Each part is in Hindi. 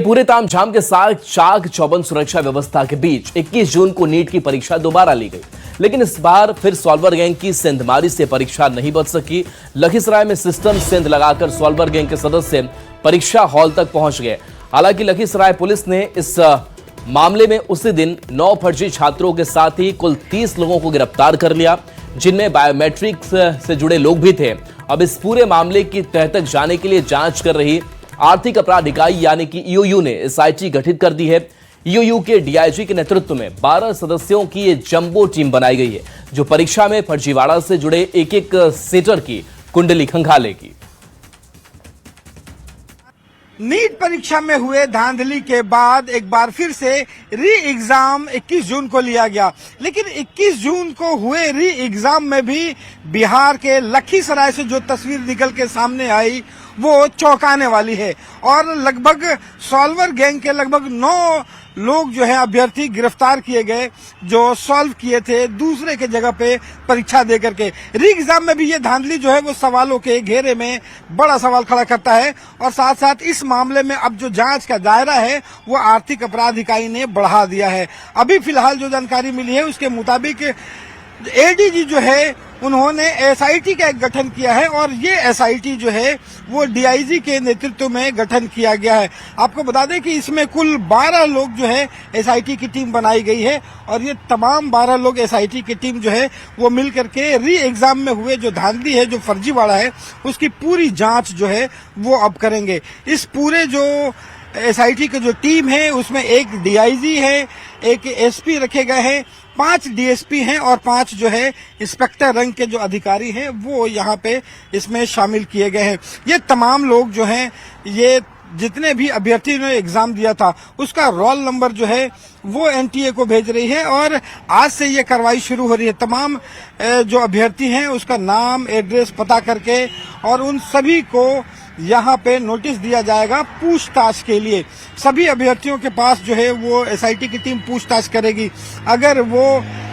पूरे तामझाम के साथ चाक चौबंद सुरक्षा व्यवस्था के बीच 21 जून को नीट की परीक्षा दोबारा ली गई, लेकिन इस बार फिर सॉल्वर गैंग की सेंधमारी से परीक्षा नहीं बच सकी। लखीसराय में सिस्टम सेंध लगाकर सॉल्वर गैंग के सदस्य परीक्षा हॉल तक पहुंच गए। हालांकि लखीसराय पुलिस ने इस मामले में उसी दिन 9 फर्जी छात्रों के साथ ही कुल 30 लोगों को गिरफ्तार कर लिया, जिनमें बायोमेट्रिक्स से जुड़े लोग भी थे। अब इस पूरे मामले की तह तक जाने के लिए जांच कर रही आर्थिक अपराध इकाई यानी कि ईओयू ने एसआईटी गठित कर दी है। ईओयू के डीआईजी के नेतृत्व में 12 सदस्यों की ये जंबो टीम बनाई गई है, जो परीक्षा में फर्जीवाड़ा से जुड़े एक सेटर की कुंडली खंगालेगी। नीट परीक्षा में हुए धांधली के बाद एक बार फिर से री एग्जाम 21 जून को लिया गया, लेकिन 21 जून को हुए री एग्जाम में भी बिहार के लखीसराय से जो तस्वीर निकल के सामने आई वो चौंकाने वाली है। और लगभग सॉल्वर गैंग के लगभग 9 लोग जो है अभ्यर्थी गिरफ्तार किए गए, जो सॉल्व किए थे दूसरे के जगह पे परीक्षा दे करके। री एग्जाम में भी ये धांधली जो है वो सवालों के घेरे में बड़ा सवाल खड़ा करता है। और साथ साथ इस मामले में अब जो जांच का दायरा है वो आर्थिक अपराध इकाई ने बढ़ा दिया है। अभी फिलहाल जो जानकारी मिली है उसके मुताबिक एडीजी जो है उन्होंने एसआईटी का एक गठन किया है, और ये एसआईटी जो है वो डीआईजी के नेतृत्व में गठन किया गया है। आपको बता दें कि इसमें कुल 12 लोग जो है एसआईटी की टीम बनाई गई है, और ये तमाम 12 लोग एसआईटी की टीम जो है वो मिल करके री एग्जाम में हुए जो धांधली है, जो फर्जीवाड़ा है, उसकी पूरी जांच जो है वो अब करेंगे। इस पूरे जो एसआईटी की जो टीम है उसमें एक डीआईजी है, एक एसपी रखे गए हैं, 5 डीएसपी हैं और 5 जो है इंस्पेक्टर रैंक के जो अधिकारी हैं वो यहाँ पे इसमें शामिल किए गए हैं। ये तमाम लोग जो हैं, ये जितने भी अभ्यर्थी ने एग्जाम दिया था उसका रोल नंबर जो है वो एनटीए को भेज रही है, और आज से ये कार्रवाई शुरू हो रही है। तमाम जो अभ्यर्थी हैं उसका नाम, एड्रेस पता करके और उन सभी को यहाँ पे नोटिस दिया जाएगा पूछताछ के लिए। सभी अभ्यर्थियों के पास जो है वो एसआईटी की टीम पूछताछ करेगी। अगर वो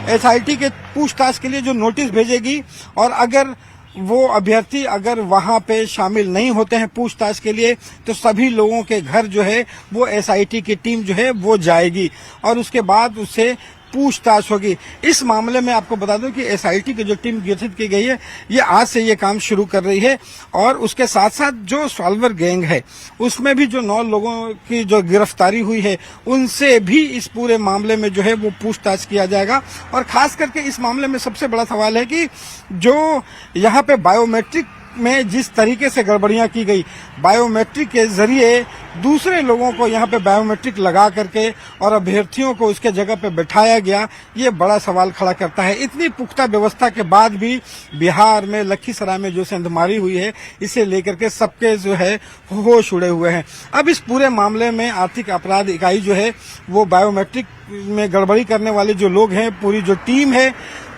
एसआईटी के पूछताछ के लिए जो नोटिस भेजेगी, और अगर वो अभ्यर्थी अगर वहां पे शामिल नहीं होते हैं पूछताछ के लिए, तो सभी लोगों के घर जो है वो एसआईटी की टीम जो है वो जाएगी और उसके बाद उससे पूछताछ होगी। इस मामले में आपको बता दूं कि एसआईटी की जो टीम गठित की गई है ये आज से ये काम शुरू कर रही है, और उसके साथ साथ जो सॉल्वर गैंग है उसमें भी जो 9 लोगों की जो गिरफ्तारी हुई है उनसे भी इस पूरे मामले में जो है वो पूछताछ किया जाएगा। और खास करके इस मामले में सबसे बड़ा सवाल है कि जो यहाँ पे बायोमेट्रिक में जिस तरीके से गड़बड़ियां की गई, बायोमेट्रिक के जरिए दूसरे लोगों को यहाँ पे बायोमेट्रिक लगा करके और अभ्यर्थियों को उसके जगह पे बैठाया गया, ये बड़ा सवाल खड़ा करता है। इतनी पुख्ता व्यवस्था के बाद भी बिहार में लखीसराय में जो सेंधमारी हुई है, इसे लेकर के सबके जो है होश उड़े हुए हैं। अब इस पूरे मामले में आर्थिक अपराध इकाई जो है वो बायोमेट्रिक में गड़बड़ी करने वाले जो लोग हैं, पूरी जो टीम है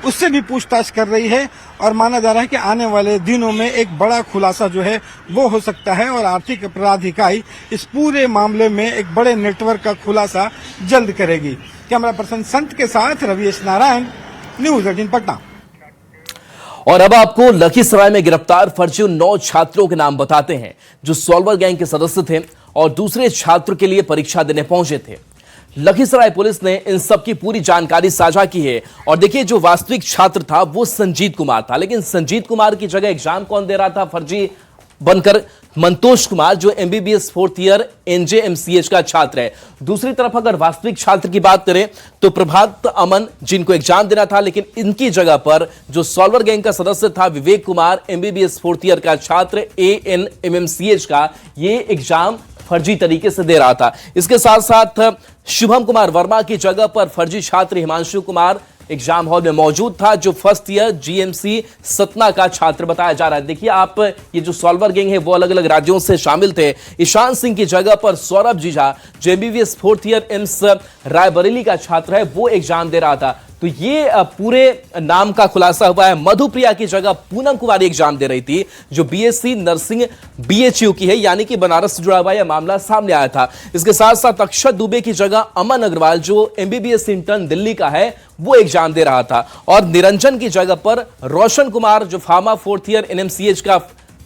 उससे भी पूछताछ कर रही है, और माना जा रहा है कि आने वाले दिनों में एक बड़ा खुलासा जो है वो हो सकता है, और आर्थिक अपराध इकाई इस पूरे मामले में एक बड़े नेटवर्क का खुलासा जल्द करेगी। कैमरा पर्सन संत के साथ रविश नारायण, न्यूज़ 18 पटना। और अब आपको लखीसराय में गिरफ्तार फर्जी 9 छात्रों के नाम बताते हैं, जो सॉल्वर गैंग के सदस्य थे और दूसरे छात्र के लिए परीक्षा देने पहुंचे थे। लखीसराय पुलिस ने इन सब की पूरी जानकारी साझा की है। और देखिए, जो वास्तविक छात्र था वो संजीत कुमार था, लेकिन संजीत कुमार की जगह एग्जाम कौन दे रहा था फर्जी बनकर? मंतोष कुमार, जो एमबीबीएस 4th ईयर एनजेएमसीएच का छात्र है। दूसरी तरफ अगर वास्तविक छात्र की बात करें तो प्रभात अमन, जिनको एग्जाम देना था, लेकिन इनकी जगह पर जो सॉल्वर गैंग का सदस्य था Vivek Kumar, MBBS 4th year का छात्र एएनएमएमसीएच का, ये एग्जाम फर्जी तरीके से दे रहा था। इसके साथ साथ शुभम कुमार वर्मा की जगह पर फर्जी छात्र हिमांशु कुमार एग्जाम हॉल में मौजूद था, जो 1st ईयर जीएमसी सतना का छात्र बताया जा रहा है। देखिए आप, ये जो सॉल्वर गैंग है वो अलग अलग राज्यों से शामिल थे। ईशान सिंह की जगह पर सौरभ जीजा, जो MBBS 4th year AIIMS Raebareli का छात्र है, वो एग्जाम दे रहा था। तो ये पूरे नाम का खुलासा हुआ है। मधुप्रिया की जगह पूनम कुमारी एग्जाम दे रही थी, जो बीएससी नर्सिंग बीएचयू की है, यानी कि बनारस से जुड़ा हुआ यह मामला सामने आया था। इसके साथ साथ अक्षत दुबे की जगह अमन अग्रवाल, जो एमबीबीएस इंटर्न दिल्ली का है, वो एग्जाम दे रहा था। और निरंजन की जगह पर रोशन कुमार, जो फार्मा 4th ईयर एनएमसीएच का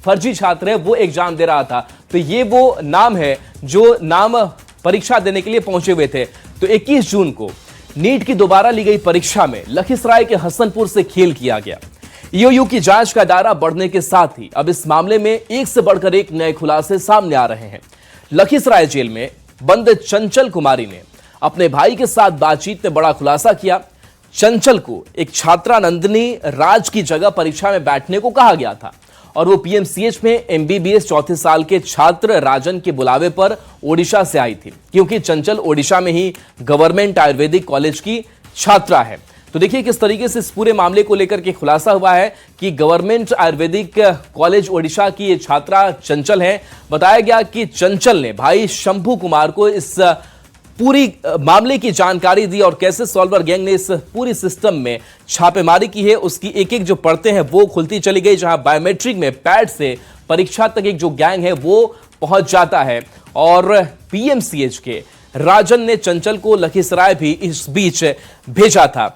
फर्जी छात्र है, वो एग्जाम दे रहा था। तो ये वो नाम है जो नाम परीक्षा देने के लिए पहुंचे हुए थे। तो 21 जून को नीट की दोबारा ली गई परीक्षा में लखीसराय के हसनपुर से खेल किया गया। ईओयू की जांच का दायरा बढ़ने के साथ ही अब इस मामले में एक से बढ़कर एक नए खुलासे सामने आ रहे हैं। लखीसराय जेल में बंद चंचल कुमारी ने अपने भाई के साथ बातचीत में बड़ा खुलासा किया। चंचल को एक छात्रा नंदिनी राज की जगह परीक्षा में बैठने को कहा गया था और वो पीएमसीएच में एमबीबीएस चौथे साल के छात्र राजन के बुलावे पर ओडिशा से आई थी, क्योंकि चंचल ओडिशा में ही गवर्नमेंट आयुर्वेदिक कॉलेज की छात्रा है। तो देखिए किस तरीके से इस पूरे मामले को लेकर के खुलासा हुआ है कि गवर्नमेंट आयुर्वेदिक कॉलेज ओडिशा की ये छात्रा चंचल है। बताया गया कि चंचल ने भाई शंभू कुमार को इस पूरी मामले की जानकारी दी और कैसे सॉल्वर गैंग ने इस पूरी सिस्टम में छापेमारी की है, उसकी एक एक जो परतें हैं वो खुलती चली गई, जहां बायोमेट्रिक में पैड से परीक्षा तक एक जो गैंग है वो पहुंच जाता है। और पीएमसीएच के राजन ने चंचल को लखीसराय भी इस बीच भेजा था।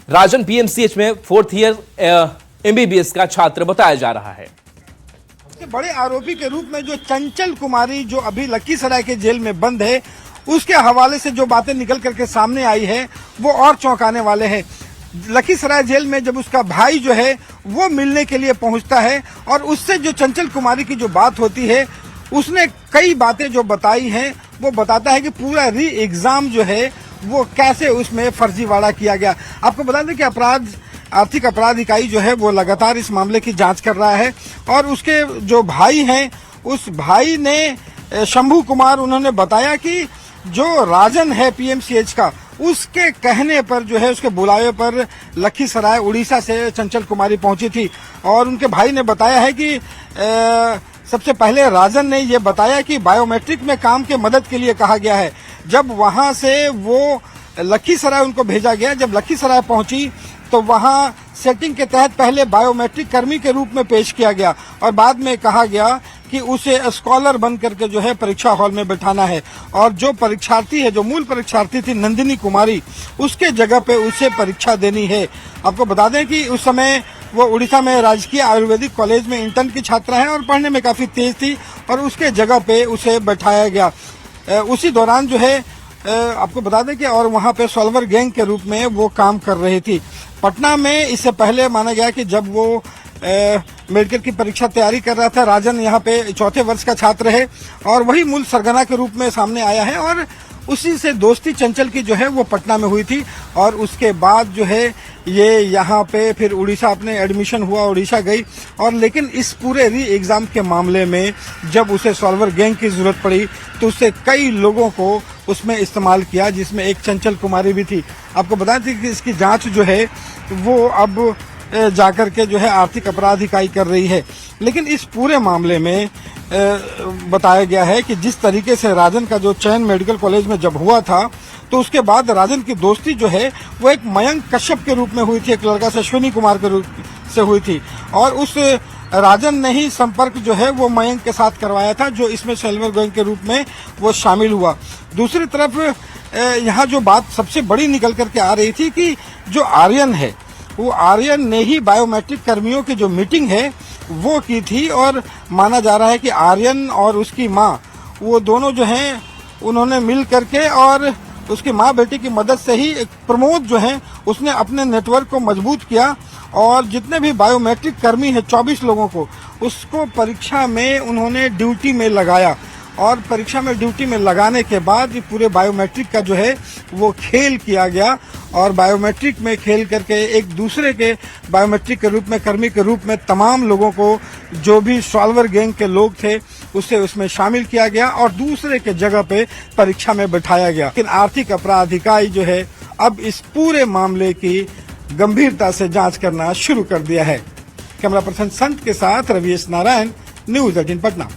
राजन पीएमसीएच में 4th ईयर एमबीबीएस का छात्र बताया जा रहा है। बड़े आरोपी के रूप में जो चंचल कुमारी जो अभी लखीसराय के जेल में बंद है, उसके हवाले से जो बातें निकल करके सामने आई है वो और चौंकाने वाले हैं। लखीसराय जेल में जब उसका भाई जो है वो मिलने के लिए पहुंचता है और उससे जो चंचल कुमारी की जो बात होती है, उसने कई बातें जो बताई हैं वो बताता है कि पूरा री एग्जाम जो है वो कैसे उसमें फर्जीवाड़ा किया गया। आपको बता दें कि आर्थिक अपराध इकाई जो है वो लगातार इस मामले की जांच कर रहा है और उसके जो भाई हैं, उस भाई ने शंभू कुमार, उन्होंने बताया कि जो राजन है पीएमसीएच का, उसके कहने पर जो है, उसके बुलावे पर लखीसराय उड़ीसा से चंचल कुमारी पहुंची थी। और उनके भाई ने बताया है कि सबसे पहले राजन ने ये बताया कि बायोमेट्रिक में काम के मदद के लिए कहा गया है। जब वहां से वो लखीसराय उनको भेजा गया, जब लखीसराय पहुंची तो वहां सेटिंग के तहत पहले बायोमेट्रिक कर्मी के रूप में पेश किया गया और बाद में कहा गया कि उसे स्कॉलर बन करके जो है परीक्षा हॉल में बैठाना है। और जो परीक्षार्थी है, जो मूल परीक्षार्थी थी नंदिनी कुमारी, उसके जगह पे उसे परीक्षा देनी है। आपको बता दें कि उस समय वो उड़ीसा में राजकीय आयुर्वेदिक कॉलेज में इंटर्न की छात्रा है और पढ़ने में काफी तेज थी और उसके जगह पे उसे बैठाया गया। उसी दौरान जो है आपको बता दें कि और वहाँ पे सॉल्वर गैंग के रूप में वो काम कर रही थी। पटना में इससे पहले माना गया कि जब वो मेडिकल की परीक्षा तैयारी कर रहा था, राजन यहाँ पे 4थे वर्ष का छात्र है और वही मूल सरगना के रूप में सामने आया है और उसी से दोस्ती चंचल की जो है वो पटना में हुई थी। और उसके बाद जो है ये यहाँ पे फिर उड़ीसा अपने एडमिशन हुआ, उड़ीसा गई। और लेकिन इस पूरे री एग्जाम के मामले में जब उसे सॉल्वर गैंग की जरूरत पड़ी तो उससे कई लोगों को उसमें इस्तेमाल किया, जिसमें एक चंचल कुमारी भी थी। आपको बता दें कि इसकी जांच जो है वो अब जाकर के जो है आर्थिक अपराध इकाई कर रही है। लेकिन इस पूरे मामले में बताया गया है कि जिस तरीके से राजन का जो चयन मेडिकल कॉलेज में जब हुआ था तो उसके बाद राजन की दोस्ती जो है वो एक मयंक कश्यप के रूप में हुई थी, एक लड़का से अश्विनी कुमार के रूप से हुई थी और उस राजन ने ही संपर्क जो है वो मयंक के साथ करवाया था, जो इसमें सॉल्वर गैंग के रूप में वो शामिल हुआ। दूसरी तरफ यहाँ जो बात सबसे बड़ी निकल करके आ रही थी कि जो आर्यन है, वो आर्यन ने ही बायोमेट्रिक कर्मियों की जो मीटिंग है वो की थी और माना जा रहा है कि आर्यन और उसकी माँ, वो दोनों जो हैं उन्होंने मिल करके और उसकी माँ बेटी की मदद से ही एक प्रमोद जो है उसने अपने नेटवर्क को मजबूत किया और जितने भी बायोमेट्रिक कर्मी है 24 लोगों को, उसको परीक्षा में उन्होंने ड्यूटी में लगाया और परीक्षा में ड्यूटी में लगाने के बाद पूरे बायोमेट्रिक का जो है वो खेल किया गया और बायोमेट्रिक में खेल करके एक दूसरे के बायोमेट्रिक के रूप में, कर्मी के रूप में तमाम लोगों को, जो भी सॉल्वर गैंग के लोग थे, उसे उसमें शामिल किया गया और दूसरे के जगह पे परीक्षा में बैठाया गया। लेकिन आर्थिक अपराध इकाई जो है अब इस पूरे मामले की गंभीरता से जांच करना शुरू कर दिया है। कैमरा पर्सन संत के साथ रवीश नारायण, न्यूज 18 पटना।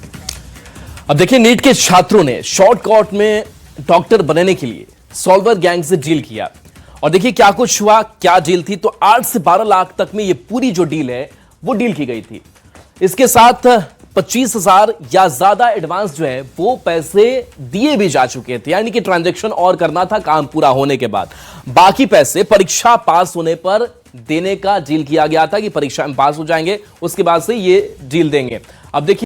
अब देखिए, नीट के छात्रों ने शॉर्टकट में डॉक्टर बनने के लिए सॉल्वर गैंग से डील किया और देखिए क्या कुछ हुआ, क्या डील थी। तो 8 से 12 लाख तक में ये पूरी जो डील है वो डील की गई थी। इसके साथ 25,000 या ज्यादा एडवांस जो है वो पैसे दिए भी जा चुके थे, यानी कि ट्रांजैक्शन और करना था काम पूरा होने के बाद। बाकी पैसे परीक्षा पास होने पर देने का डील किया गया था कि परीक्षा में पास हो जाएंगे उसके बाद से ये डील देंगे। अब देखिए